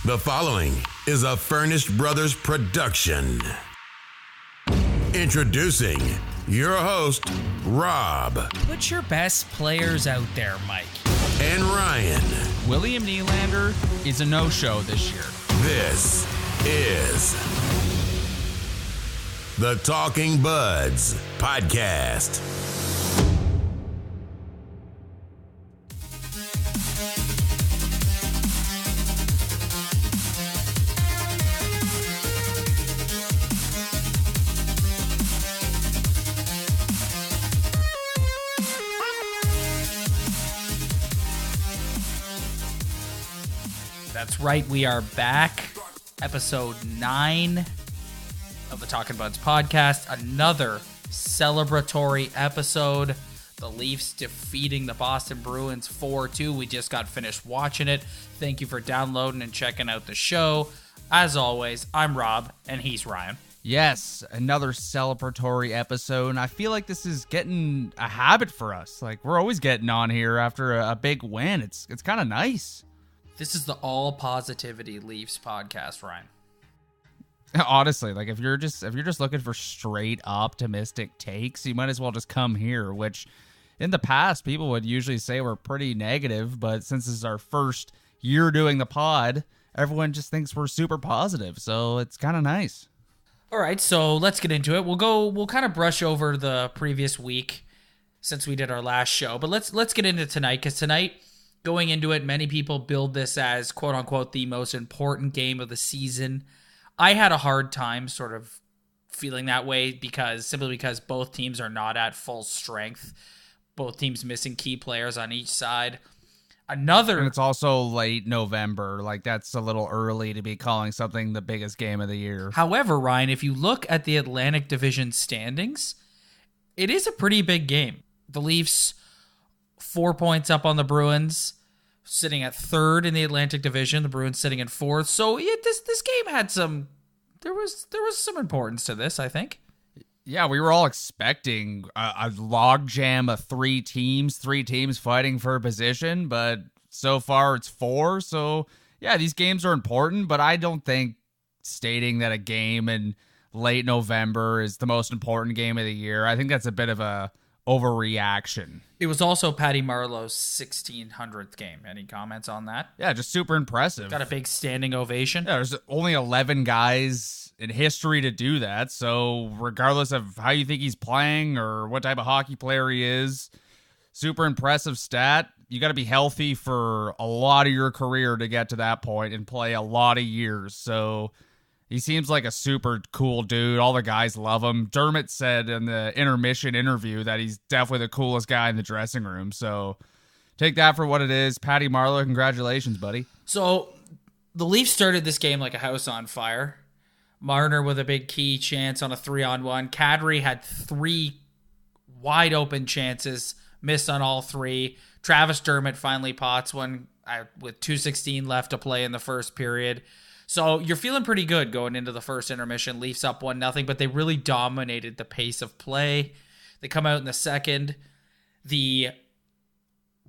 The following is a Furnished Brothers production. Introducing your host, Rob. Put your best players out there, Mike. And Ryan. William Nylander is a no-show this year. This is the Talking Buds podcast. That's right, we are back. Episode 9 of the Talking Buds podcast. Another celebratory episode. The Leafs defeating the Boston Bruins 4-2. We just got finished watching it. Thank you for downloading and checking out the show. As always, I'm Rob, and he's Ryan. Yes, another celebratory episode. And I feel like this is getting a habit for us. Like, we're always getting on here after a big win. It's kind of nice. This is the all positivity Leafs podcast, Ryan. Honestly, like if you're just looking for straight optimistic takes, you might as well just come here, which in the past people would usually say we're pretty negative, but since this is our first year doing the pod, everyone just thinks we're super positive. So it's kind of nice. All right, so let's get into it. We'll kind of brush over the previous week since we did our last show, but let's get into tonight, because tonight, going into it, many people build this as quote unquote the most important game of the season. I had a hard time sort of feeling that way simply because both teams are not at full strength. Both teams missing key players on each side. And it's also late November. Like, that's a little early to be calling something the biggest game of the year. However, Ryan, if you look at the Atlantic Division standings, it is a pretty big game. The Leafs 4 points up on the Bruins, sitting at third in the Atlantic Division. The Bruins sitting in fourth. So yeah, this game had there was some importance to this, I think. Yeah, we were all expecting a logjam of three teams fighting for a position, but so far it's 4. So yeah, these games are important, but I don't think stating that a game in late November is the most important game of the year, I think that's a bit of a overreaction. It was also Patty Marleau's 1600th game. Any comments on that? Yeah, just super impressive. Got a big standing ovation. Yeah, there's only 11 guys in history to do that, so regardless of how you think he's playing or what type of hockey player he is, super impressive stat. You got to be healthy for a lot of your career to get to that point and play a lot of years, so he seems like a super cool dude. All the guys love him. Dermott said in the intermission interview that he's definitely the coolest guy in the dressing room. So take that for what it is. Patty Marleau, congratulations, buddy. So the Leafs started this game like a house on fire. Marner with a big key chance on a 3-on-1. Kadri had 3 wide open chances, missed on all 3. Travis Dermott finally pots one with 2:16 left to play in the first period. So you're feeling pretty good going into the first intermission. Leafs up 1-0, but they really dominated the pace of play. They come out in the second. The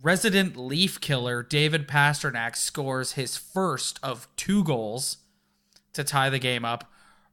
resident Leaf killer, David Pastrnak, scores his first of 2 goals to tie the game up.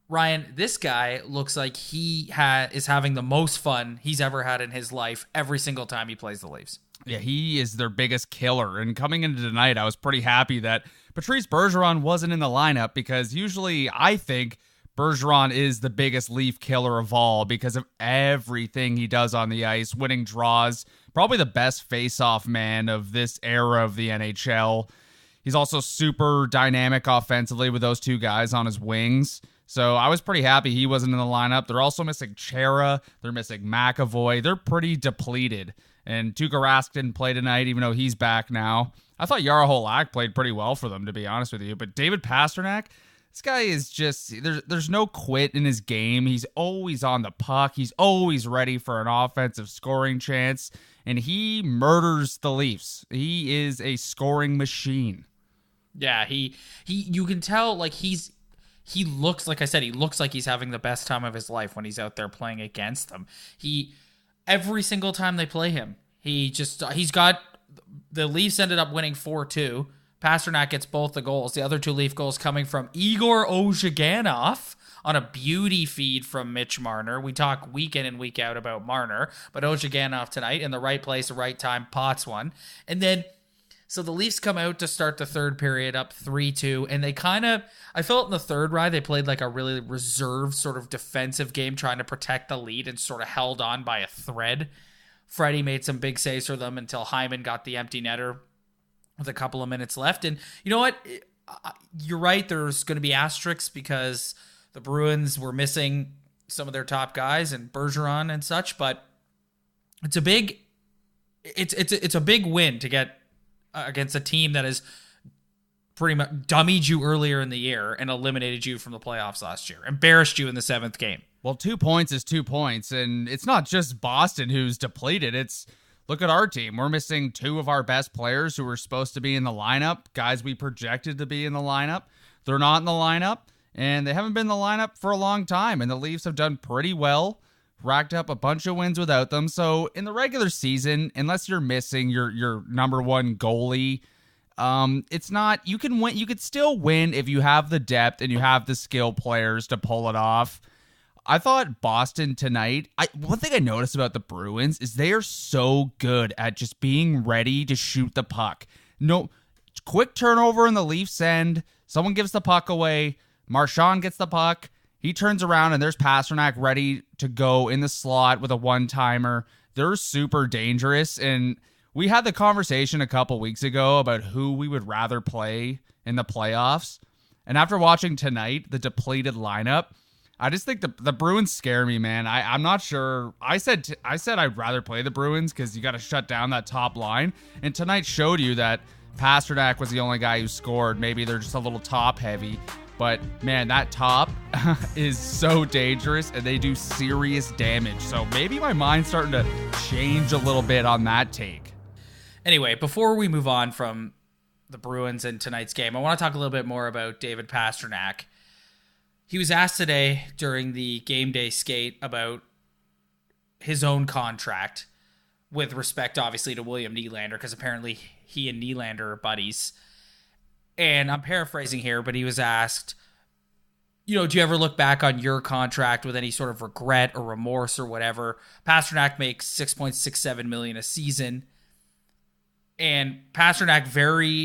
Ryan, this guy looks like he is having the most fun he's ever had in his life every single time he plays the Leafs. Yeah, he is their biggest killer. And coming into tonight, I was pretty happy that Patrice Bergeron wasn't in the lineup, because usually I think Bergeron is the biggest Leaf killer of all because of everything he does on the ice, winning draws, probably the best face-off man of this era of the NHL. He's also super dynamic offensively with those 2 guys on his wings. So I was pretty happy he wasn't in the lineup. They're also missing Chara. They're missing McAvoy. They're pretty depleted. And Tuukka Rask didn't play tonight, even though he's back now. I thought Jaro Halak played pretty well for them, to be honest with you. But David Pastrnak, this guy is just, there's no quit in his game. He's always on the puck. He's always ready for an offensive scoring chance. And he murders the Leafs. He is a scoring machine. Yeah, you can tell, like, he looks, like I said, he looks like he's having the best time of his life when he's out there playing against them. Every single time they play him, he's got, the Leafs ended up winning 4-2, Pastrnak gets both the goals. The other two Leaf goals coming from Igor Ozhiganov on a beauty feed from Mitch Marner. We talk week in and week out about Marner, but Ozhiganov tonight in the right place, the right time, pots one. And then, so the Leafs come out to start the third period up 3-2, and they kind of, I felt in the third ride, they played like a really reserved sort of defensive game, trying to protect the lead and sort of held on by a thread. Freddie made some big saves for them until Hyman got the empty netter with a couple of minutes left. And you know what? You're right. There's going to be asterisks because the Bruins were missing some of their top guys and Bergeron and such, but it's a big win to get against a team that has pretty much dummied you earlier in the year and eliminated you from the playoffs last year, embarrassed you in the 7th game. Well, 2 points is 2 points, and it's not just Boston who's depleted. It's, look at our team. We're missing 2 of our best players who were supposed to be in the lineup, guys we projected to be in the lineup. They're not in the lineup, and they haven't been in the lineup for a long time, and the Leafs have done pretty well, racked up a bunch of wins without them. So in the regular season, unless you're missing your number one goalie, it's not, you can win. You could still win if you have the depth and you have the skill players to pull it off. I thought Boston tonight, one thing I noticed about the Bruins is they are so good at just being ready to shoot the puck. No, quick turnover in the Leafs end. Someone gives the puck away. Marchand gets the puck. He turns around and there's Pastrnak ready to go in the slot with a one-timer. They're super dangerous. And we had the conversation a couple weeks ago about who we would rather play in the playoffs. And after watching tonight, the depleted lineup, I just think the Bruins scare me, man. I'm not sure. I said I'd rather play the Bruins because you got to shut down that top line. And tonight showed you that Pastrnak was the only guy who scored. Maybe they're just a little top heavy. But, man, that top is so dangerous, and they do serious damage. So maybe my mind's starting to change a little bit on that take. Anyway, before we move on from the Bruins and tonight's game, I want to talk a little bit more about David Pastrnak. He was asked today during the game day skate about his own contract with respect, obviously, to William Nylander, because apparently he and Nylander are buddies. And I'm paraphrasing here, but he was asked, do you ever look back on your contract with any sort of regret or remorse or whatever? Pastrnak makes $6.67 million a season. And Pastrnak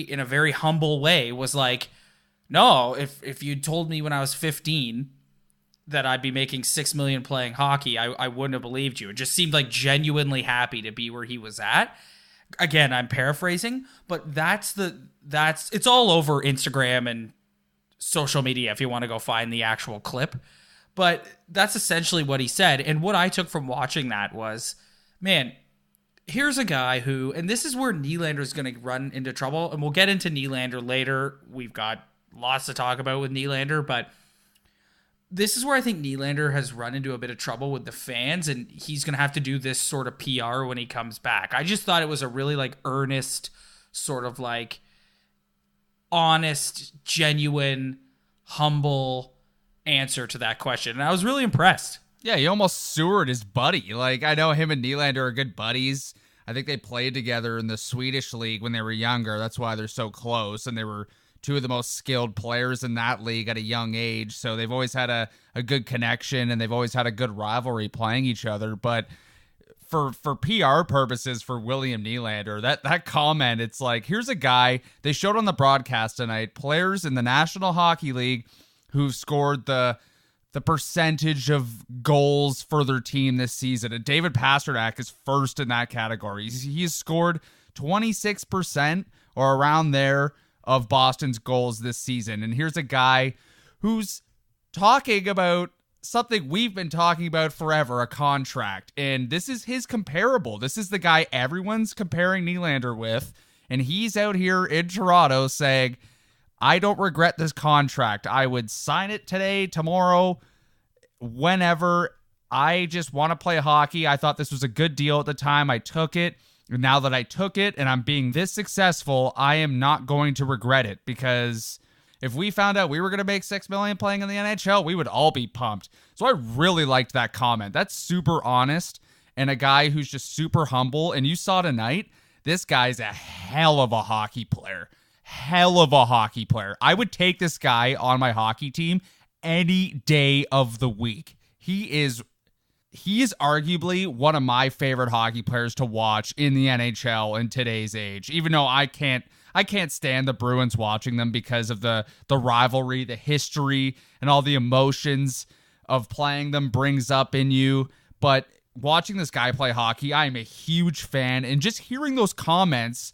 in a very humble way was like, no, if you told me when I was 15 that I'd be making $6 million playing hockey, I wouldn't have believed you. It just seemed like genuinely happy to be where he was at. Again, I'm paraphrasing, but it's all over Instagram and social media if you want to go find the actual clip. But that's essentially what he said. And what I took from watching that was, man, here's a guy who, and this is where Nylander is going to run into trouble, and we'll get into Nylander later. We've got lots to talk about with Nylander, but this is where I think Nylander has run into a bit of trouble with the fans, and he's going to have to do this sort of PR when he comes back. I just thought it was a really earnest, sort of honest, genuine, humble answer to that question. And I was really impressed. Yeah, he almost sewered his buddy. I know him and Nylander are good buddies. I think they played together in the Swedish league when they were younger. That's why they're so close, and they were two of the most skilled players in that league at a young age. So they've always had a good connection, and they've always had a good rivalry playing each other. But for PR purposes for William Nylander, that comment, it's here's a guy, they showed on the broadcast tonight, players in the National Hockey League who've scored the percentage of goals for their team this season. And David Pastrnak is first in that category. He's scored 26% or around there of Boston's goals this season. And here's a guy who's talking about something we've been talking about forever, a contract. And this is his comparable. This is the guy everyone's comparing Nylander with. And he's out here in Toronto saying, I don't regret this contract. I would sign it today, tomorrow, whenever. I just want to play hockey. I thought this was a good deal at the time. I took it. And now that I took it and I'm being this successful, I am not going to regret it, because if we found out we were going to make $6 million playing in the NHL, we would all be pumped. So I really liked that comment. That's super honest, and a guy who's just super humble. And you saw tonight, this guy's a hell of a hockey player. hell of a hockey player. I would take this guy on my hockey team any day of the week. He is arguably one of my favorite hockey players to watch in the NHL in today's age. Even though I can't stand the Bruins watching them because of the rivalry, the history, and all the emotions of playing them brings up in you. But watching this guy play hockey, I am a huge fan. And just hearing those comments,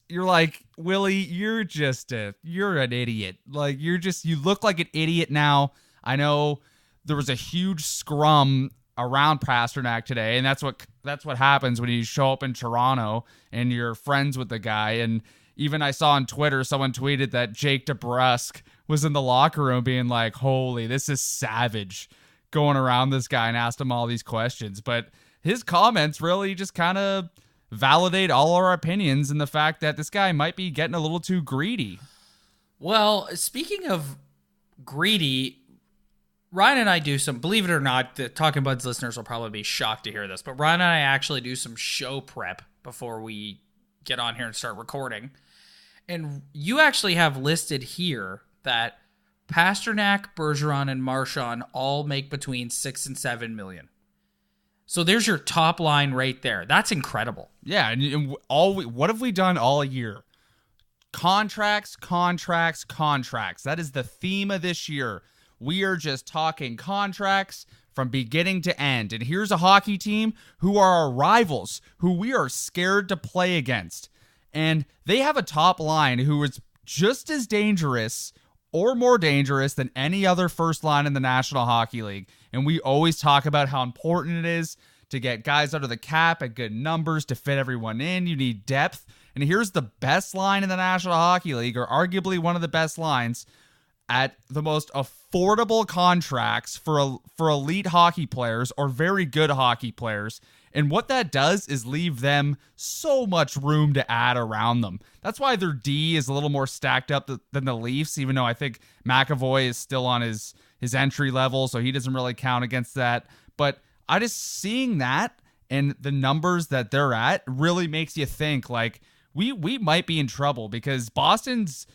you're like, Willie, you're an idiot. Like, you look like an idiot now. I know there was a huge scrum around Pastrnak today, and that's what happens when you show up in Toronto and you're friends with the guy. And even I saw on Twitter, someone tweeted that Jake DeBrusk was in the locker room being like, holy, this is savage, going around this guy and asked him all these questions. But his comments really just kind of validate all our opinions and the fact that this guy might be getting a little too greedy. Well, speaking of greedy, Ryan and I do some, believe it or not, the Talking Buds listeners will probably be shocked to hear this, but Ryan and I actually do some show prep before we get on here and start recording. And you actually have listed here that Pastrnak, Bergeron, and Marchand all make between 6 and 7 million. So there's your top line right there. That's incredible. Yeah, and what have we done all year? Contracts. That is the theme of this year. We are just talking contracts from beginning to end. And here's a hockey team who are our rivals, who we are scared to play against. And they have a top line who is just as dangerous or more dangerous than any other first line in the National Hockey League. And we always talk about how important it is to get guys under the cap at good numbers to fit everyone in. You need depth. And here's the best line in the National Hockey League, or arguably one of the best lines, at the most affordable contracts for elite hockey players or very good hockey players. And what that does is leave them so much room to add around them. That's why their D is a little more stacked up than the Leafs, even though I think McAvoy is still on his entry level, so he doesn't really count against that. But I just seeing that and the numbers that they're at really makes you think, like, we might be in trouble, because Boston's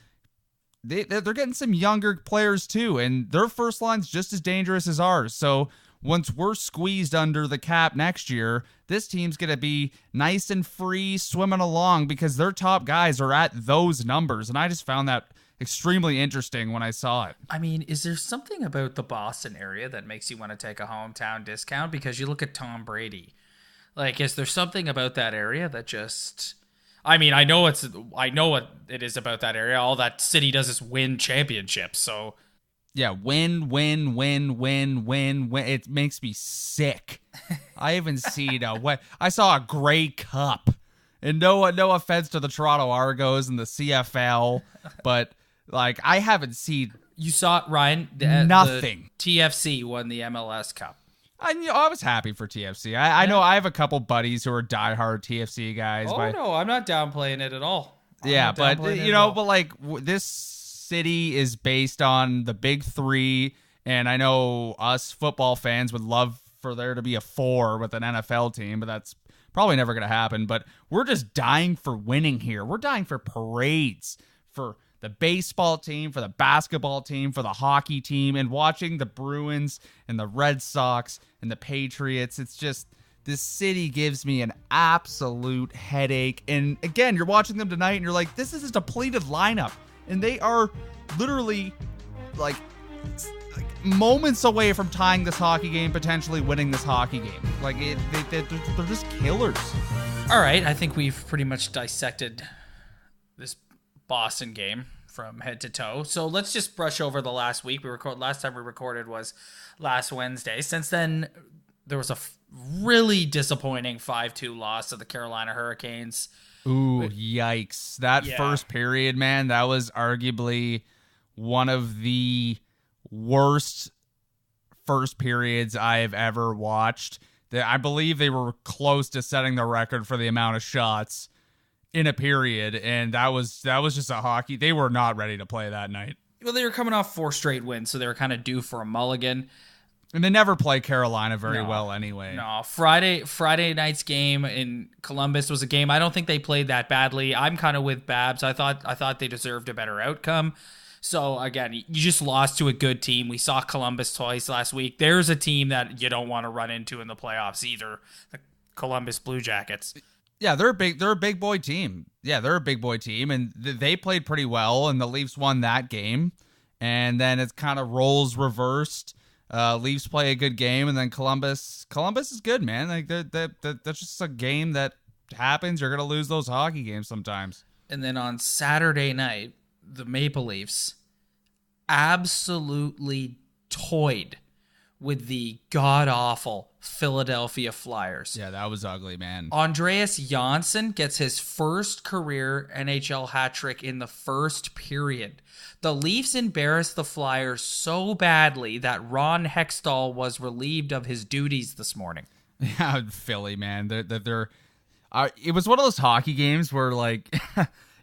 they're getting some younger players too, and their first line's just as dangerous as ours. So once we're squeezed under the cap next year, this team's going to be nice and free swimming along because their top guys are at those numbers. And I just found that extremely interesting when I saw it. I mean, is there something about the Boston area that makes you want to take a hometown discount? Because you look at Tom Brady. Like, is there something about that area that just... I mean, I know what it is about that area. All that city does is win championships, so... Yeah, win. It makes me sick. I haven't seen I saw a Grey Cup. And no offense to the Toronto Argos and the CFL, but like, I haven't seen... You saw it, Ryan? Nothing. The TFC won the MLS Cup. I was happy for TFC. I know I have a couple buddies who are diehard TFC guys. Oh, no, I'm not downplaying it at all. Yeah, but like, this city is based on the big three, and I know us football fans would love for there to be a 4 with an NFL team, but that's probably never going to happen. But we're just dying for winning here. We're dying for parades, for the baseball team, for the basketball team, for the hockey team, and watching the Bruins and the Red Sox and the Patriots. It's just, this city gives me an absolute headache. And again, you're watching them tonight and you're like, this is a depleted lineup. And they are literally like moments away from tying this hockey game, potentially winning this hockey game. Like, they're just killers. All right, I think we've pretty much dissected this Boston game from head to toe. So let's just brush over the last week. Last time we recorded was last Wednesday. Since then, there was a really disappointing 5-2 loss to the Carolina Hurricanes. Ooh, yikes. That first period, man, that was arguably one of the worst first periods I have ever watched. I believe they were close to setting the record for the amount of shots in a period, and that was just a hockey. They were not ready to play that night. Well, they were coming off 4 straight wins, so they were kind of due for a mulligan. And they never play Carolina very well anyway. No, Friday night's game in Columbus was a game I don't think they played that badly. I'm kind of with Babs. I thought they deserved a better outcome. So again, you just lost to a good team. We saw Columbus twice last week. There's a team that you don't want to run into in the playoffs either. The Columbus Blue Jackets. Yeah, they're a big boy team. Yeah, they're a big boy team, and they played pretty well, and the Leafs won that game. And then it's kind of roles reversed. Leafs play a good game, and then Columbus is good, man. Like that's just a game that happens. You're gonna lose those hockey games sometimes. And then on Saturday night, the Maple Leafs absolutely toyed with the god-awful Philadelphia Flyers. Yeah, that was ugly, man. Andreas Janssen gets his first career NHL hat trick in the first period. The Leafs embarrassed the Flyers so badly that Ron Hextall was relieved of his duties this morning. Yeah, Philly, man. It was one of those hockey games where, like,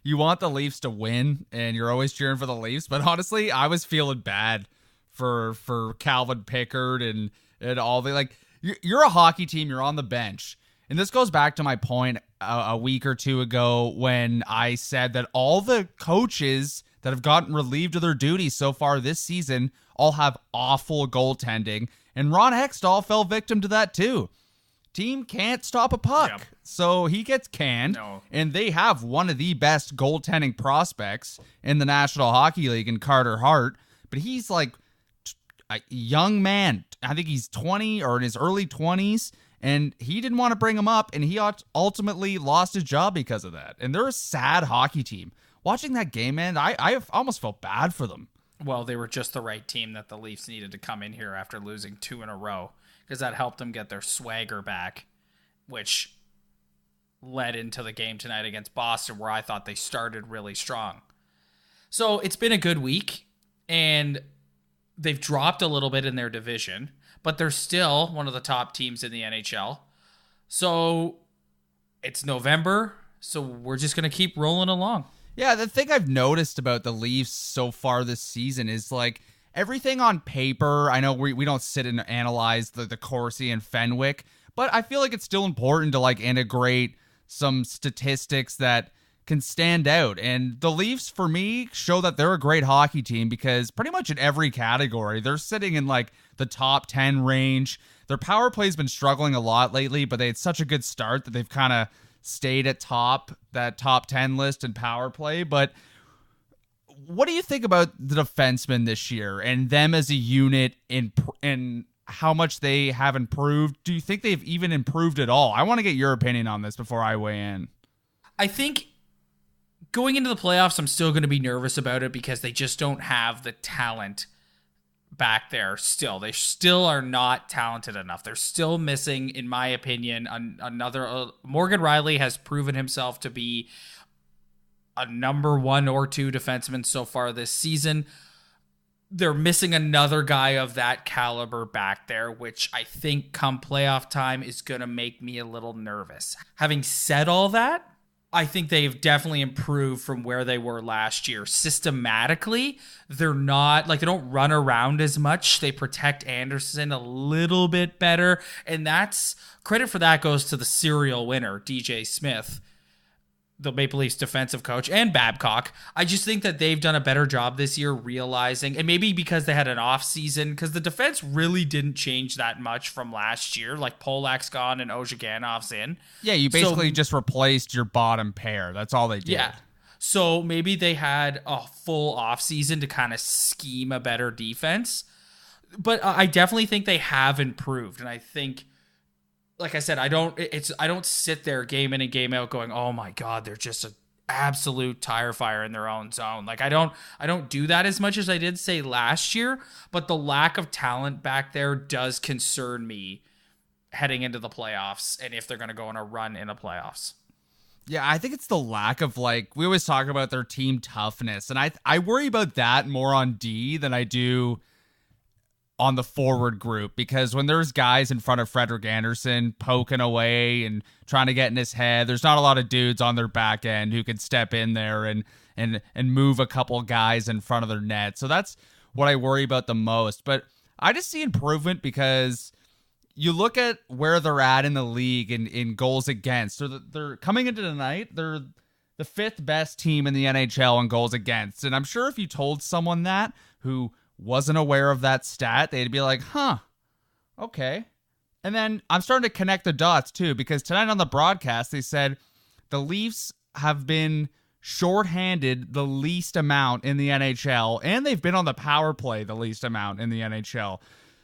you want the Leafs to win, and you're always cheering for the Leafs. But honestly, I was feeling bad for Calvin Pickard and all the, like, you're a hockey team, you're on the bench. And this goes back to my point a week or two ago when I said that all the coaches that have gotten relieved of their duties so far this season all have awful goaltending. And Ron Hextall fell victim to that too. Team can't stop a puck. Yep. So he gets canned. No. And they have one of the best goaltending prospects in the National Hockey League in Carter Hart. But he's like a young man. I think he's 20 or in his early 20s. And he didn't want to bring him up. And he ultimately lost his job because of that. And they're a sad hockey team. Watching that game, man, I almost felt bad for them. Well, they were just the right team that the Leafs needed to come in here after losing 2 in a row, because that helped them get their swagger back, which led into the game tonight against Boston, where I thought they started really strong. So it's been a good week, and they've dropped a little bit in their division, but they're still one of the top teams in the NHL. So it's November, so we're just going to keep rolling along. Yeah, the thing I've noticed about the Leafs so far this season is, like, everything on paper. I know we don't sit and analyze the Corsi and Fenwick, but I feel like it's still important to, like, integrate some statistics that can stand out. And the Leafs, for me, show that they're a great hockey team because pretty much in every category, they're sitting in, like, the top 10 range. Their power play's been struggling a lot lately, but they had such a good start that they've kind of stayed at that top 10 list in power play. But what do you think about the defensemen this year and them as a unit and how much they have improved? Do you think they've even improved at all? I want to get your opinion on this before I weigh in. I think going into the playoffs, I'm still going to be nervous about it because they just don't have the talent back there still. They still are not talented enough. They're still missing, in my opinion, another... Morgan Riley has proven himself to be a number 1 or 2 defenseman so far this season. They're missing another guy of that caliber back there, which I think come playoff time is going to make me a little nervous. Having said all that, I think they've definitely improved from where they were last year. Systematically, they're not, like, they don't run around as much. They protect Anderson a little bit better. And that's, credit for that goes to the serial winner, DJ Smith, the Maple Leafs defensive coach, and Babcock. I just think that they've done a better job this year realizing, and maybe because they had an off season, because the defense really didn't change that much from last year. Like, Polak's gone and Ozhaganov's in. Yeah, you basically just replaced your bottom pair. That's all they did. Yeah. So maybe they had a full off season to kind of scheme a better defense. But I definitely think they have improved. And I think, like I said, I don't sit there game in and game out going, oh my God, they're just an absolute tire fire in their own zone. Like, I don't do that as much as I did say last year, but the lack of talent back there does concern me heading into the playoffs and if they're going to go on a run in the playoffs. Yeah, I think it's the lack of, like, we always talk about their team toughness, and I worry about that more on D than I do on the forward group, because when there's guys in front of Frederik Andersen poking away and trying to get in his head, there's not a lot of dudes on their back end who can step in there and move a couple guys in front of their net. So that's what I worry about the most. But I just see improvement because you look at where they're at in the league in goals against. They're coming into tonight, they're the 5th best team in the NHL in goals against. And I'm sure if you told someone that who wasn't aware of that stat, they'd be like, huh, okay. And then I'm starting to connect the dots too, because tonight on the broadcast, they said the Leafs have been shorthanded the least amount in the NHL, and they've been on the power play the least amount in the NHL.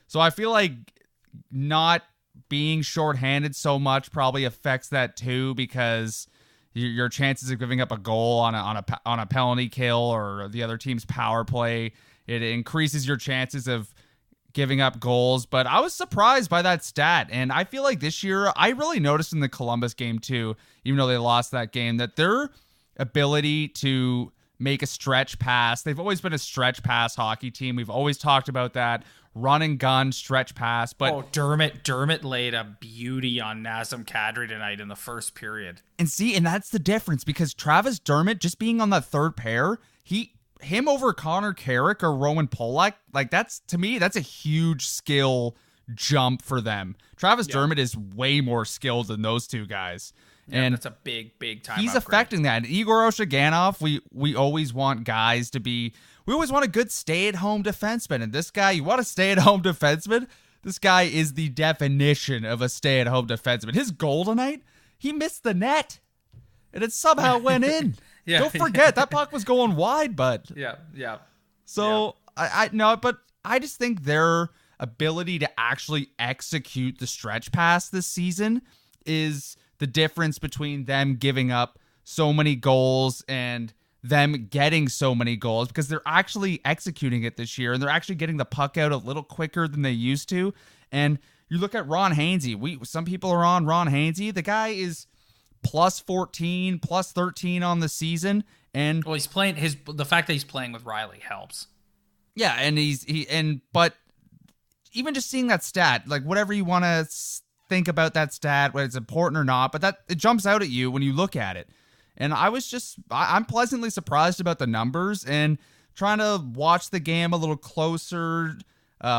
So I feel like not being shorthanded so much probably affects that too, because your chances of giving up a goal on a penalty kill or the other team's power play, it increases your chances of giving up goals. But I was surprised by that stat, and I feel like this year, I really noticed in the Columbus game too, even though they lost that game, that their ability to make a stretch pass, they've always been a stretch pass hockey team. We've always talked about that. Run and gun, stretch pass. But Dermott laid a beauty on Nazem Kadri tonight in the first period. And that's the difference, because Travis Dermott just being on that third pair, him over Connor Carrick or Rowan Polak, like to me, that's a huge skill jump for them. Travis Dermott is way more skilled than those two guys. Yeah, and that's a big time he's upgrade. affecting that. And Igor Oshiganov, we always want guys to be, we always want a good stay-at-home defenseman. And this guy, you want a stay-at-home defenseman? This guy is the definition of a stay-at-home defenseman. His goal tonight, he missed the net, and it somehow went in. Yeah, don't forget that puck was going wide, but yeah. So I no, but I just think their ability to actually execute the stretch pass this season is the difference between them giving up so many goals and them getting so many goals, because they're actually executing it this year, and they're actually getting the puck out a little quicker than they used to. And you look at Ron Hainsey. Some people are on Ron Hainsey. The guy is plus 14, plus 13 on the season. And well, he's playing the fact that he's playing with Riley helps. Yeah, and but even just seeing that stat, like whatever you want to think about that stat, whether it's important or not, but that it jumps out at you when you look at it. And I'm pleasantly surprised about the numbers, and trying to watch the game a little closer,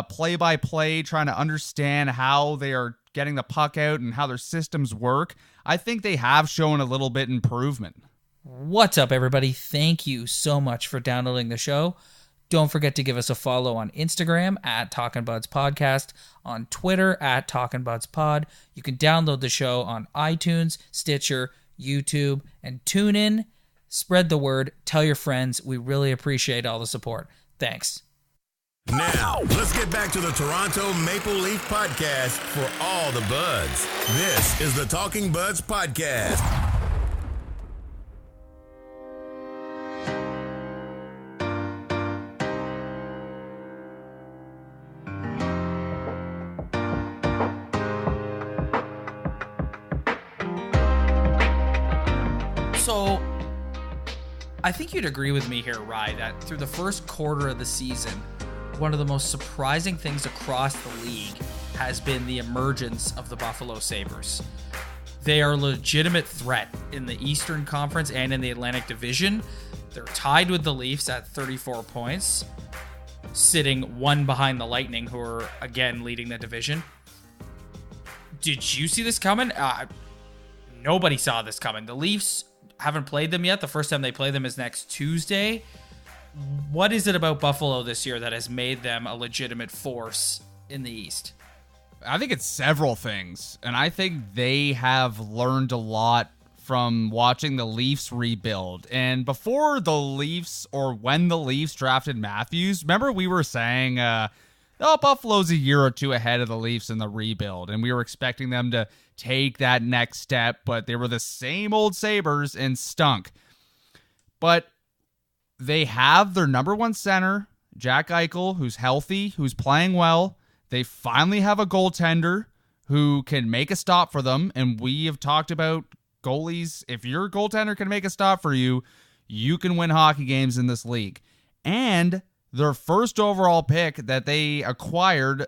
play by play, trying to understand how they are getting the puck out and how their systems work. I think they have shown a little bit improvement. What's up, everybody? Thank you so much for downloading the show. Don't forget to give us a follow on Instagram at Talkin' Buds Podcast, on Twitter at Talkin' Buds Pod. You can download the show on iTunes, Stitcher, YouTube, and TuneIn. Spread the word. Tell your friends. We really appreciate all the support. Thanks. Now, let's get back to the Toronto Maple Leaf Podcast for all the buds. This is the Talking Buds Podcast. So, I think you'd agree with me here, Rye, that through the first quarter of the season, one of the most surprising things across the league has been the emergence of the Buffalo Sabres. They are a legitimate threat in the Eastern Conference and in the Atlantic Division. They're tied with the Leafs at 34 points, sitting one behind the Lightning, who are, again, leading the division. Did you see this coming? Nobody saw this coming. The Leafs haven't played them yet. The first time they play them is next Tuesday. What is it about Buffalo this year that has made them a legitimate force in the East? I think it's several things, and I think they have learned a lot from watching the Leafs rebuild. And before the Leafs, or when the Leafs drafted Matthews, remember we were saying, Buffalo's a year or two ahead of the Leafs in the rebuild, and we were expecting them to take that next step, but they were the same old Sabres and stunk. But they have their number one center, Jack Eichel, who's healthy, who's playing well. They finally have a goaltender who can make a stop for them, and we have talked about goalies. If your goaltender can make a stop for you, you can win hockey games in this league. And their first overall pick that they acquired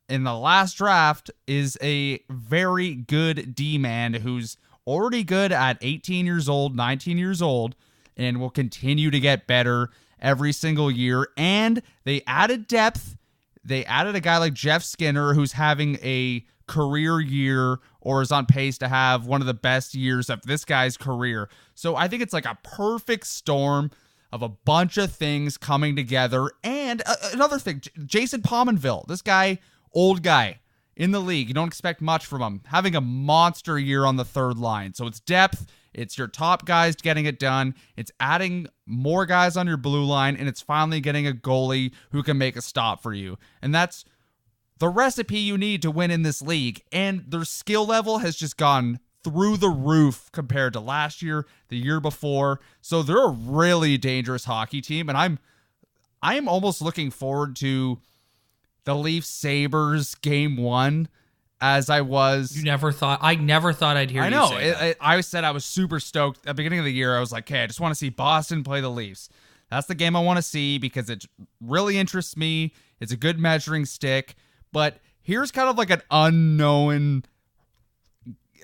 in the last draft is a very good D-man who's already good at 18 years old, 19 years old, and will continue to get better every single year. And they added depth They added a guy like Jeff Skinner, who's having a career year or is on pace to have one of the best years of this guy's career. So I think it's like a perfect storm of a bunch of things coming together. And another thing, Jason Pominville, this guy, old guy in the league. You don't expect much from him. Having a monster year on the third line. So it's depth. It's your top guys getting it done. It's adding more guys on your blue line. And it's finally getting a goalie who can make a stop for you. And that's the recipe you need to win in this league. And their skill level has just gone through the roof compared to last year, the year before. So they're a really dangerous hockey team. And I'm almost looking forward to the Leafs Sabres game 1 as I was. I never thought I'd hear you say that. I said I was super stoked at the beginning of the year. I was like, hey, I just want to see Boston play the Leafs. That's the game I want to see because it really interests me. It's a good measuring stick. But here's kind of like an unknown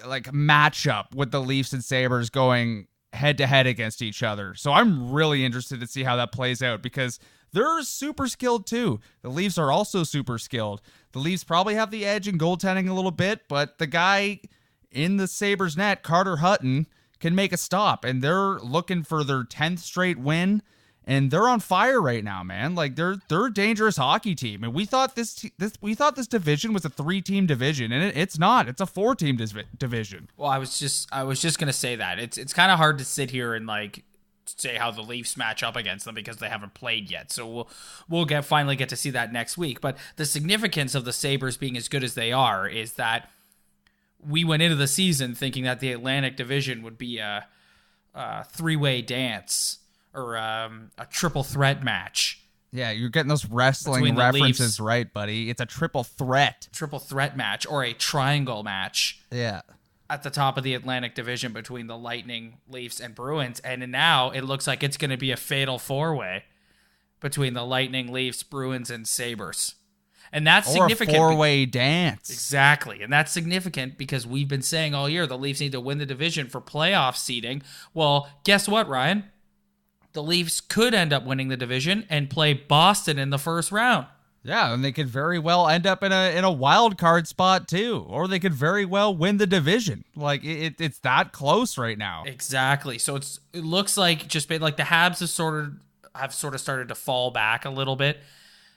like matchup with the Leafs and Sabres going head to head against each other. So I'm really interested to see how that plays out because they're super skilled too. The Leafs are also super skilled. The Leafs probably have the edge in goaltending a little bit, but the guy in the Sabres net, Carter Hutton, can make a stop, and they're looking for their 10th straight win, and they're on fire right now, man. Like they're a dangerous hockey team, and we thought this division was a 3-team division, and it's not. It's a 4-team division. Well, I was just gonna say that it's kind of hard to sit here and like say how the Leafs match up against them because they haven't played yet. So we'll finally get to see that next week. But the significance of the Sabres being as good as they are is that we went into the season thinking that the Atlantic Division would be a 3-way dance or a triple threat match. Yeah, you're getting those wrestling references right, buddy. It's a triple threat match or a triangle match. Yeah. At the top of the Atlantic Division between the Lightning, Leafs, and Bruins. And now it looks like it's going to be a fatal 4-way between the Lightning, Leafs, Bruins, and Sabres. And that's significant. Or a 4-way dance. Exactly. And that's significant because we've been saying all year the Leafs need to win the division for playoff seeding. Well, guess what, Ryan? The Leafs could end up winning the division and play Boston in the first round. Yeah, and they could very well end up in a wild card spot too, or they could very well win the division. Like it's that close right now. Exactly. So it looks like just like the Habs have sort of started to fall back a little bit.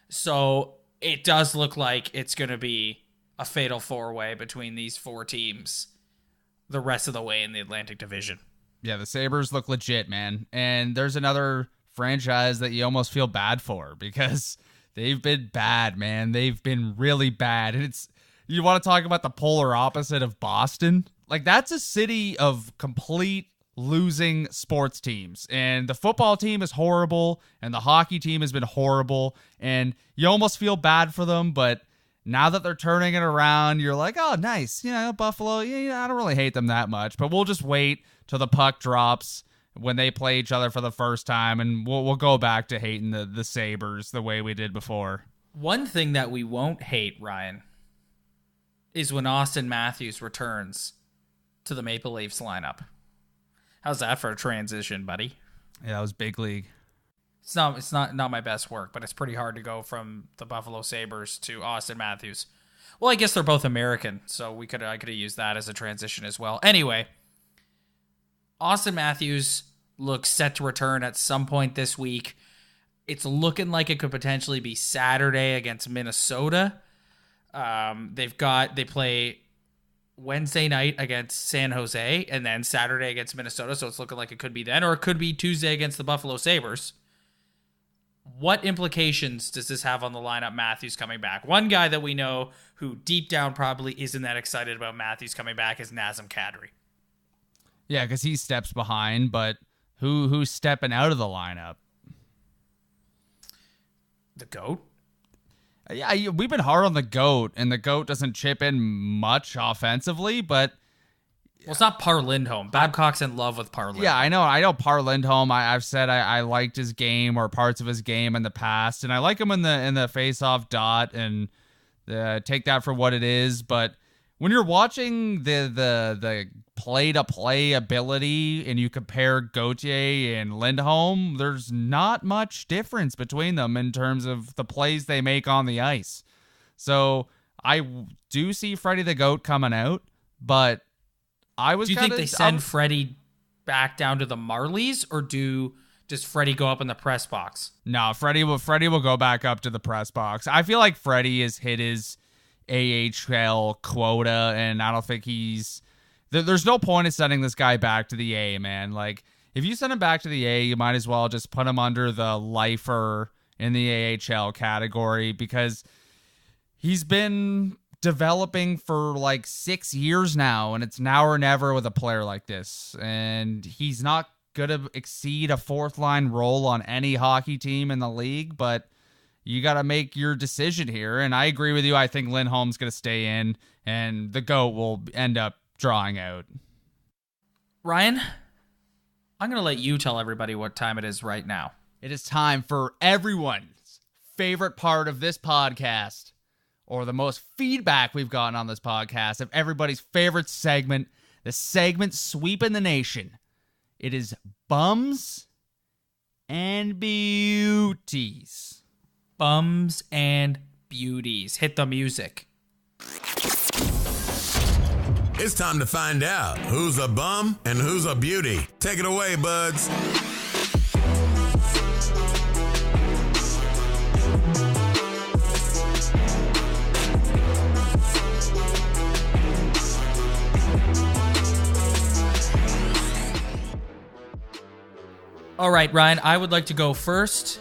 So it does look like it's going to be a fatal 4-way between these 4 teams the rest of the way in the Atlantic Division. Yeah, the Sabres look legit, man. And there's another franchise that you almost feel bad for because they've been bad, man. They've been really bad. And you want to talk about the polar opposite of Boston? Like, that's a city of complete losing sports teams. And the football team is horrible, and the hockey team has been horrible. And you almost feel bad for them, but now that they're turning it around, you're like, oh, nice. You know, Buffalo, I don't really hate them that much. But we'll just wait till the puck drops when they play each other for the first time, and we'll go back to hating the Sabres the way we did before. One thing that we won't hate, Ryan, is when Austin Matthews returns to the Maple Leafs lineup. How's that for a transition, buddy? Yeah, that was big league. It's not my best work, but it's pretty hard to go from the Buffalo Sabres to Austin Matthews. Well, I guess they're both American, so I could have used that as a transition as well. Anyway, Austin Matthews looks set to return at some point this week. It's looking like it could potentially be Saturday against Minnesota. They play Wednesday night against San Jose and then Saturday against Minnesota, so it's looking like it could be then, or it could be Tuesday against the Buffalo Sabres. What implications does this have on the lineup, Matthews coming back? One guy that we know who deep down probably isn't that excited about Matthews coming back is Nazem Kadri. Yeah, because he steps behind, but who's stepping out of the lineup? The GOAT? Yeah, we've been hard on the GOAT, and the GOAT doesn't chip in much offensively, but... Well, it's not Par Lindholm. Babcock's in love with Par Lindholm. Yeah, I know Par Lindholm. I've said I liked his game or parts of his game in the past, and I like him in the face-off dot, and take that for what it is, but when you're watching the play-to-play ability and you compare Gauthier and Lindholm, there's not much difference between them in terms of the plays they make on the ice. So I do see Freddie the Goat coming out, but I was. Do you think they send Freddie back down to the Marlies, or does Freddie go up in the press box? No, Freddie will go back up to the press box. I feel like Freddie has hit his AHL quota, and I don't think there's no point in sending this guy back to the A, man. Like, if you send him back to the A, you might as well just put him under the lifer in the AHL category, because he's been developing for like 6 years now, and it's now or never with a player like this. And he's not going to exceed a fourth line role on any hockey team in the league, but you got to make your decision here. And I agree with you. I think Lindholm's going to stay in, and the GOAT will end up drawing out. Ryan, I'm going to let you tell everybody what time it is right now. It is time for everyone's favorite part of this podcast, or the most feedback we've gotten on this podcast, of everybody's favorite segment, the segment sweeping the nation. It is Bums and Beauties. Bums and Beauties. Hit the music. It's time to find out who's a bum and who's a beauty. Take it away, buds. All right, Ryan, I would like to go first.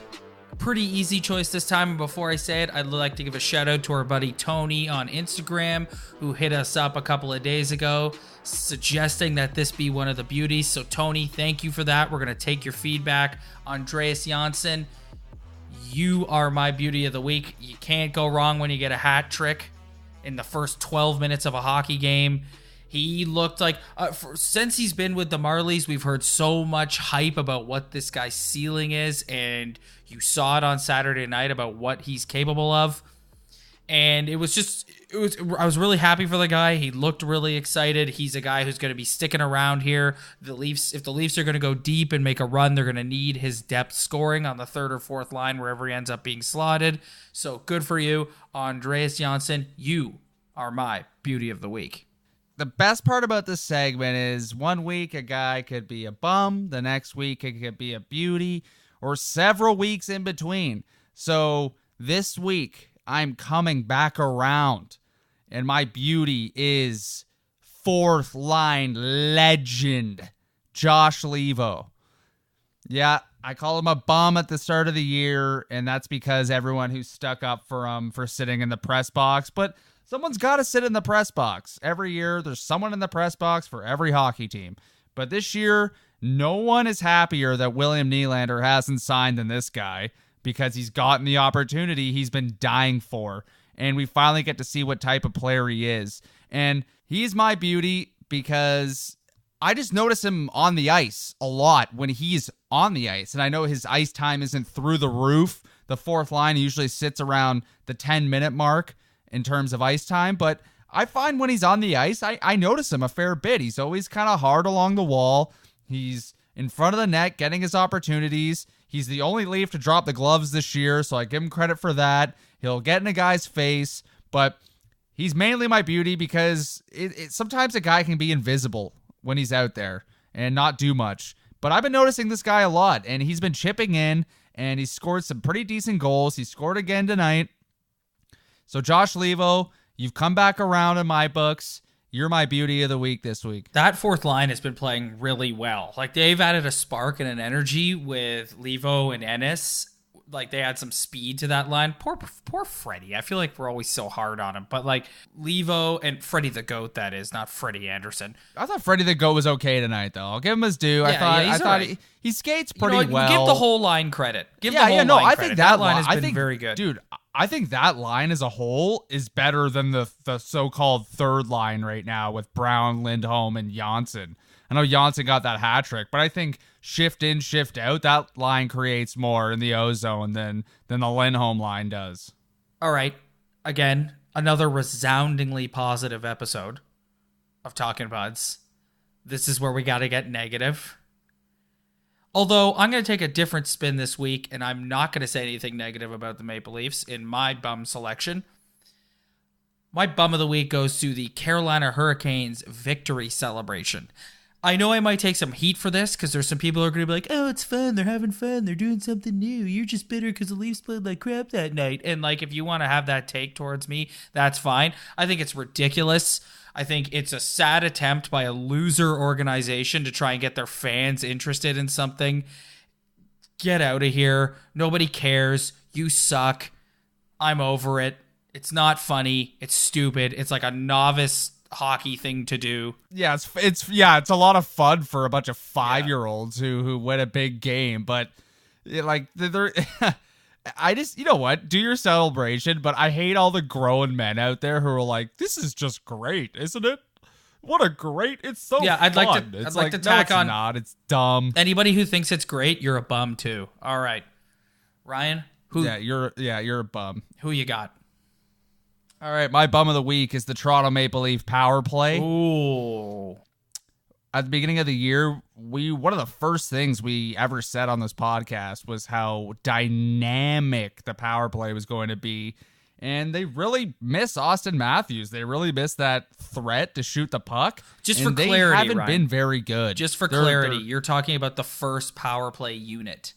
Pretty easy choice this time. And before I say it, I'd like to give a shout out to our buddy Tony on Instagram, who hit us up a couple of days ago suggesting that this be one of the beauties. So Tony, thank you for that. We're going to take your feedback. Andreas Janssen, you are my beauty of the week. You can't go wrong when you get a hat trick in the first 12 minutes of a hockey game. He looked like, since he's been with the Marlies, we've heard so much hype about what this guy's ceiling is, and you saw it on Saturday night about what he's capable of. And I was really happy for the guy. He looked really excited. He's a guy who's going to be sticking around here. If the Leafs are going to go deep and make a run, they're going to need his depth scoring on the third or fourth line, wherever he ends up being slotted. So good for you, Andreas Janssen. You are my beauty of the week. The best part about this segment is 1 week a guy could be a bum, the next week it could be a beauty, or several weeks in between. So this week I'm coming back around, and my beauty is fourth line legend Josh Leivo. Yeah, I call him a bum at the start of the year, and that's because everyone who stuck up for him for sitting in the press box, but someone's got to sit in the press box. Every year, there's someone in the press box for every hockey team. But this year, no one is happier that William Nylander hasn't signed than this guy, because he's gotten the opportunity he's been dying for. And we finally get to see what type of player he is. And he's my beauty because I just notice him on the ice a lot when he's on the ice. And I know his ice time isn't through the roof. The fourth line usually sits around the 10-minute mark in terms of ice time, but I find when he's on the ice, I notice him a fair bit. He's always kind of hard along the wall. He's in front of the net, getting his opportunities. He's the only Leaf to drop the gloves this year, so I give him credit for that. He'll get in a guy's face, but he's mainly my beauty because sometimes a guy can be invisible when he's out there and not do much. But I've been noticing this guy a lot, and he's been chipping in, and he's scored some pretty decent goals. He scored again tonight. So Josh Leivo, you've come back around in my books. You're my beauty of the week this week. That fourth line has been playing really well. Like, they've added a spark and an energy with Leivo and Ennis. Like, they add some speed to that line. Poor Freddie. I feel like we're always so hard on him. But, like, Leivo and Freddie the GOAT, that is, not Freddie Anderson. I thought Freddie the GOAT was okay tonight, though. I'll give him his due. I thought he skates pretty well. Give the whole line credit. I think that line has been very good. Dude, I think that line as a whole is better than the so-called third line right now with Brown, Lindholm, and Janssen. I know Janssen got that hat trick, but I think shift in, shift out, that line creates more in the O-zone than the Lindholm line does. All right. Again, another resoundingly positive episode of Talking Buds. This is where we got to get negative. Although I'm going to take a different spin this week, and I'm not going to say anything negative about the Maple Leafs in my bum selection. My bum of the week goes to the Carolina Hurricanes victory celebration. I know I might take some heat for this because there's some people who are going to be like, oh, it's fun. They're having fun. They're doing something new. You're just bitter because the Leafs played like crap that night. And like, if you want to have that take towards me, that's fine. I think it's ridiculous. I think it's a sad attempt by a loser organization to try and get their fans interested in something. Get out of here. Nobody cares. You suck. I'm over it. It's not funny. It's stupid. It's like a novice hockey thing to do. Yeah, it's a lot of fun for a bunch of 5-year-olds who win a big game, but like they're I just, you know what, do your celebration, but I hate all the grown men out there who are like, this is just great, isn't it? What a great, it's so fun. I'd like to tack no, on. Not. It's dumb. Anybody who thinks it's great, you're a bum too. All right, Ryan, you're a bum. Who you got? All right, my bum of the week is the Toronto Maple Leaf power play. Ooh. At the beginning of the year, one of the first things we ever said on this podcast was how dynamic the power play was going to be. And they really miss Austin Matthews. They really miss that threat to shoot the puck. Just for clarity, they haven't Ryan, been very good. Just for clarity, you're talking about the first power play unit.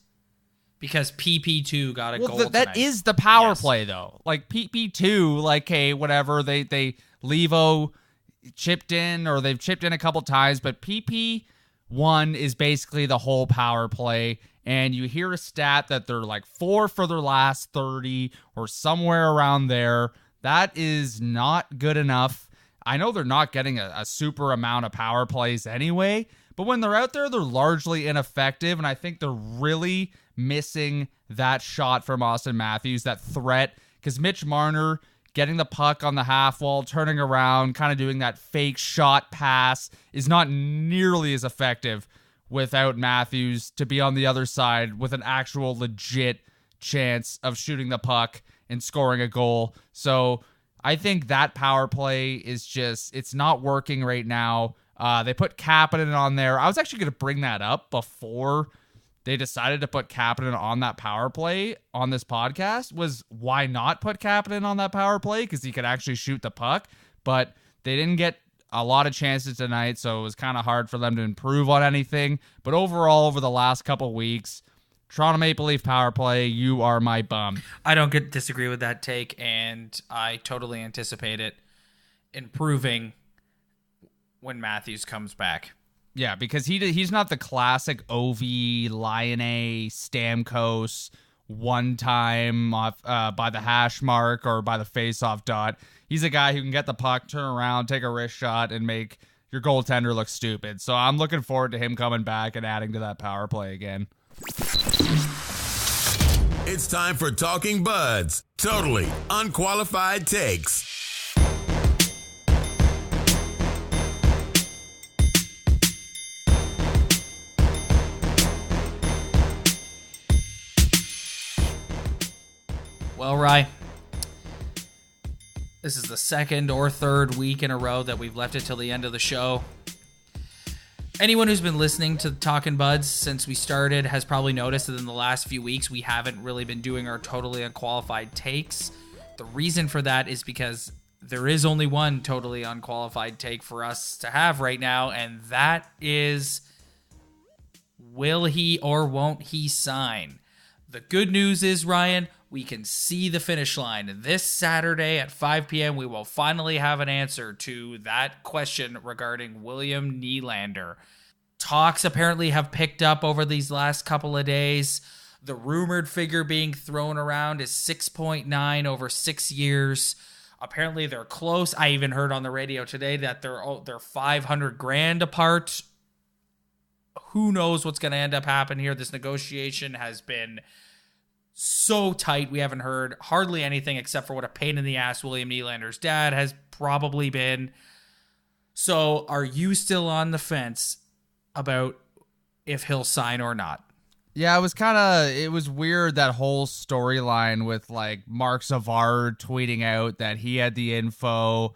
Because PP2 got a goal tonight. That is the power play, though. Like, PP2, like, hey, whatever, they Levo chipped in, or they've chipped in a couple times, but PP1 is basically the whole power play, and you hear a stat that they're like 4 for their last 30, or somewhere around there. That is not good enough. I know they're not getting a super amount of power plays anyway, but when they're out there, they're largely ineffective, and I think they're really missing that shot from Austin Matthews, that threat, because Mitch Marner getting the puck on the half wall, turning around, kind of doing that fake shot pass is not nearly as effective without Matthews to be on the other side with an actual legit chance of shooting the puck and scoring a goal. So I think that power play is just, it's not working right now. They put Kapanen on there. I was actually going to bring that up before they decided to put Kapanen on that power play on this podcast. Was why not put Kapanen on that power play? Because he could actually shoot the puck. But they didn't get a lot of chances tonight, so it was kind of hard for them to improve on anything. But overall, over the last couple weeks, Toronto Maple Leaf power play, you are my bum. I don't disagree with that take, and I totally anticipate it improving when Matthews comes back. Yeah, because he's not the classic Ovi, Lion Stamkos one time off by the hash mark or by the face-off dot. He's a guy who can get the puck, turn around, take a wrist shot, and make your goaltender look stupid. So I'm looking forward to him coming back and adding to that power play again. It's time for Talking Buds. Totally unqualified takes. Well, Rye, this is the second or third week in a row that we've left it till the end of the show. Anyone who's been listening to Talking Buds since we started has probably noticed that in the last few weeks we haven't really been doing our totally unqualified takes. The reason for that is because there is only one totally unqualified take for us to have right now, and that is, will he or won't he sign? The good news is, Ryan, we can see the finish line. This Saturday at 5 p.m., we will finally have an answer to that question regarding William Nylander. Talks apparently have picked up over these last couple of days. The rumored figure being thrown around is 6.9 over 6 years. Apparently they're close. I even heard on the radio today that they're $500,000 apart. Who knows what's going to end up happening here? This negotiation has been so tight. We haven't heard hardly anything except for what a pain in the ass William Nylander's dad has probably been. So are you still on the fence about if he'll sign or not? Yeah, it was weird, that whole storyline with like Mark Savard tweeting out that he had the info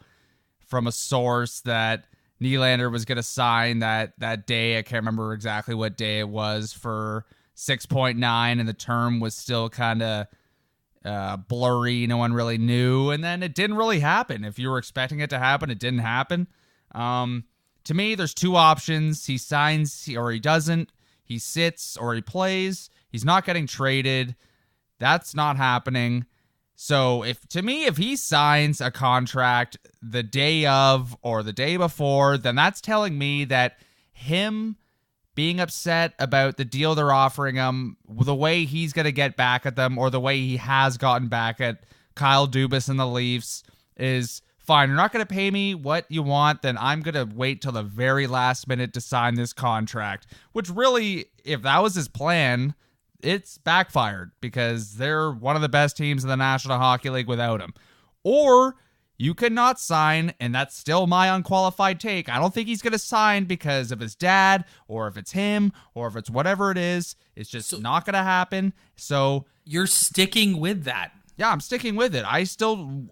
from a source that Nylander was going to sign that day. I can't remember exactly what day it was, for 6.9, and the term was still kind of blurry. No one really knew. And then it didn't really happen. If you were expecting it to happen, it didn't happen. To me, there's two options. He signs or he doesn't. He sits or he plays. He's not getting traded. That's not happening. So if he signs a contract the day of or the day before, then that's telling me that him being upset about the deal they're offering him, the way he's going to get back at them, or the way he has gotten back at Kyle Dubas and the Leafs, is fine. You're not going to pay me what you want, then I'm going to wait till the very last minute to sign this contract. Which really, if that was his plan, it's backfired, because they're one of the best teams in the National Hockey League without him. Or you cannot sign, and that's still my unqualified take. I don't think he's going to sign because of his dad, or if it's him, or if it's whatever it is. It's just not going to happen. So you're sticking with that. Yeah, I'm sticking with it. I still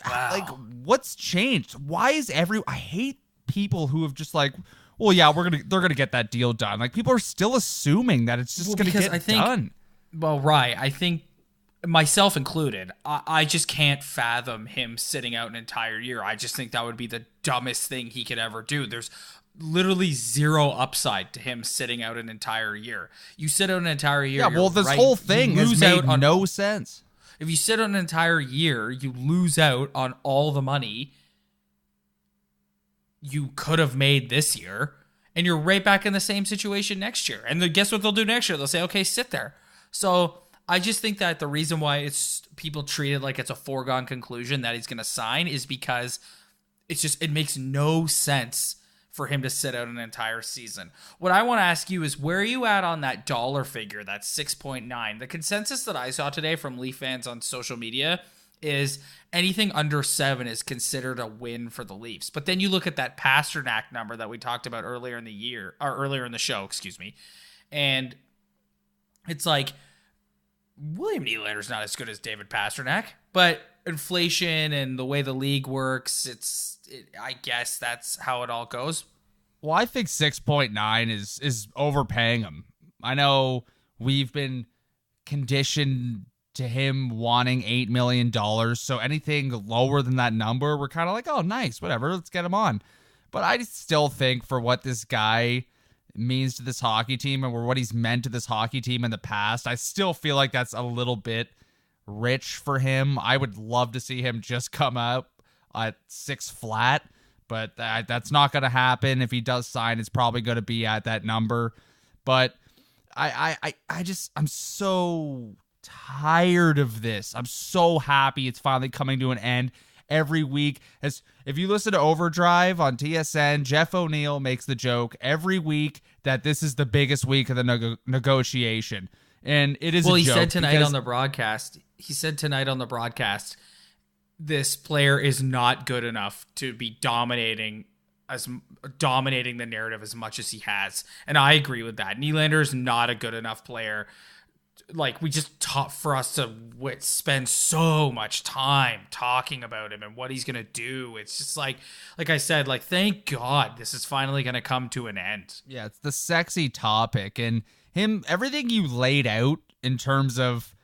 like, what's changed? Why is I hate people who have just like, well, yeah, they're gonna get that deal done. Like, people are still assuming that it's just gonna get done. Well, right. I think, myself included, I just can't fathom him sitting out an entire year. I just think that would be the dumbest thing he could ever do. There's literally zero upside to him sitting out an entire year. You sit out an entire year. Yeah, well, this whole thing has made no sense. If you sit out an entire year, you lose out on all the money you could have made this year, and you're right back in the same situation next year. And then guess what they'll do next year? They'll say, okay, sit there. So I just think that the reason why it's people treat it like it's a foregone conclusion that he's going to sign is because it makes no sense for him to sit out an entire season. What I want to ask you is, where are you at on that dollar figure, that 6.9? The consensus that I saw today from Leaf fans on social media is anything under 7 is considered a win for the Leafs. But then you look at that Pastrnak number that we talked about earlier in the show, and it's like, William Nylander's not as good as David Pastrnak, but inflation and the way the league works, I guess that's how it all goes. Well, I think 6.9 is overpaying him. I know we've been conditioned to him wanting $8 million, so anything lower than that number, we're kind of like, oh, nice, whatever, let's get him on. But I still think, for what this guy means to this hockey team and what he's meant to this hockey team in the past, I still feel like that's a little bit rich for him. I would love to see him just come out at 6 flat, but that's not going to happen. If he does sign, it's probably going to be at that number. But I'm so tired of this. I'm so happy it's finally coming to an end. Every week, if you listen to Overdrive on TSN, Jeff O'Neill makes the joke every week that this is the biggest week of the negotiation, and it is. Well, he said tonight on the broadcast. This player is not good enough to be dominating the narrative as much as he has, and I agree with that. Nylander is not a good enough player. Like, we just for us to spend so much time talking about him and what he's going to do. It's just like I said, like, thank God this is finally going to come to an end. Yeah, it's the sexy topic, and everything you laid out in terms of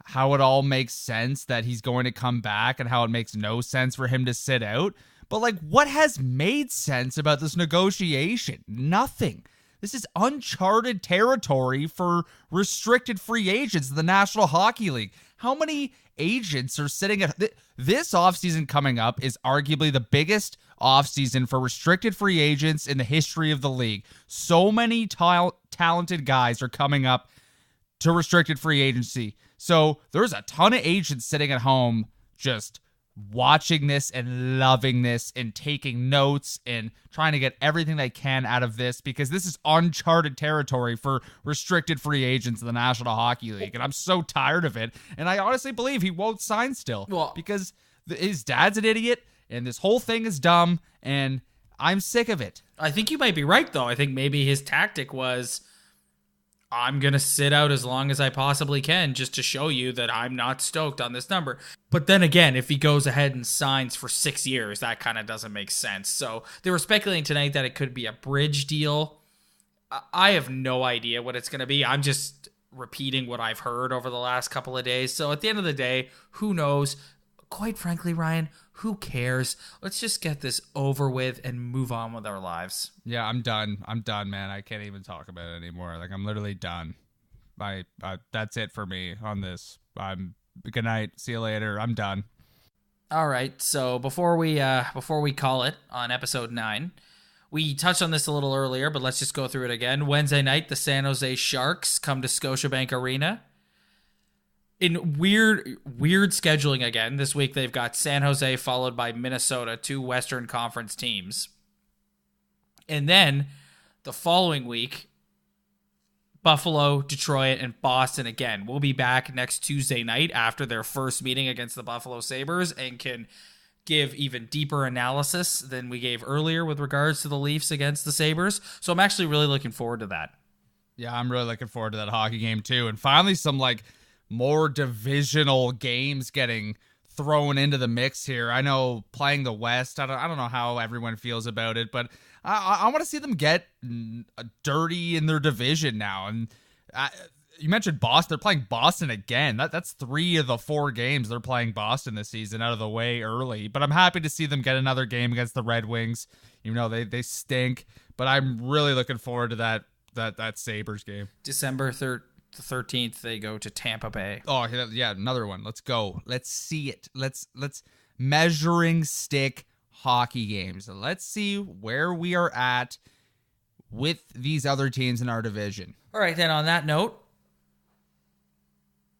how it all makes sense that he's going to come back and how it makes no sense for him to sit out. But, like, what has made sense about this negotiation? Nothing. This is uncharted territory for restricted free agents in the National Hockey League. How many agents are sitting at this offseason coming up is arguably the biggest offseason for restricted free agents in the history of the league. So many talented guys are coming up to restricted free agency. So there's a ton of agents sitting at home just watching this and loving this and taking notes and trying to get everything they can out of this, because this is uncharted territory for restricted free agents in the National Hockey League. And I'm so tired of it. And I honestly believe he won't sign still, because his dad's an idiot and this whole thing is dumb, and I'm sick of it. I think you might be right, though. I think maybe his tactic was, I'm going to sit out as long as I possibly can just to show you that I'm not stoked on this number. But then again, if he goes ahead and signs for 6 years, that kind of doesn't make sense. So they were speculating tonight that it could be a bridge deal. I have no idea what it's going to be. I'm just repeating what I've heard over the last couple of days. So at the end of the day, who knows? Quite frankly, Ryan, who cares? Let's just get this over with and move on with our lives. Yeah, I'm done. I'm done, man. I can't even talk about it anymore. Like, I'm literally done. That's it for me on this. Good night. See you later. I'm done. All right. So before we call it on episode 9, we touched on this a little earlier, but let's just go through it again. Wednesday night, the San Jose Sharks come to Scotiabank Arena. In weird scheduling again, this week they've got San Jose followed by Minnesota, 2 Western Conference teams. And then the following week, Buffalo, Detroit, and Boston again. We'll be back next Tuesday night after their first meeting against the Buffalo Sabres and can give even deeper analysis than we gave earlier with regards to the Leafs against the Sabres. So I'm actually really looking forward to that. Yeah, I'm really looking forward to that hockey game too. And finally some more divisional games getting thrown into the mix here. I know playing the West, I don't know how everyone feels about it, but I want to see them get dirty in their division now. And you mentioned Boston. They're playing Boston again. That's 3 of the 4 games they're playing Boston this season out of the way early. But I'm happy to see them get another game against the Red Wings. You know, they stink, but I'm really looking forward to that Sabres game. December 13th, they go to Tampa Bay. Oh, yeah, another one. Let's go. Let's see it. Let's measuring stick hockey games. Let's see where we are at with these other teams in our division. All right, then on that note,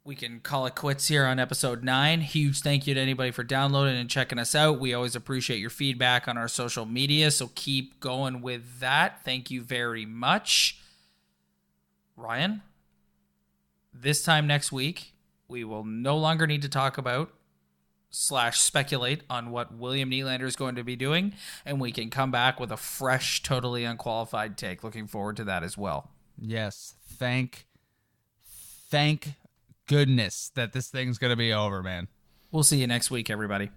we can call it quits here on episode 9. Huge thank you to anybody for downloading and checking us out. We always appreciate your feedback on our social media, so keep going with that. Thank you very much. Ryan? This time next week, we will no longer need to talk about / speculate on what William Nylander is going to be doing, and we can come back with a fresh, totally unqualified take. Looking forward to that as well. Yes, thank goodness that this thing's going to be over, man. We'll see you next week, everybody.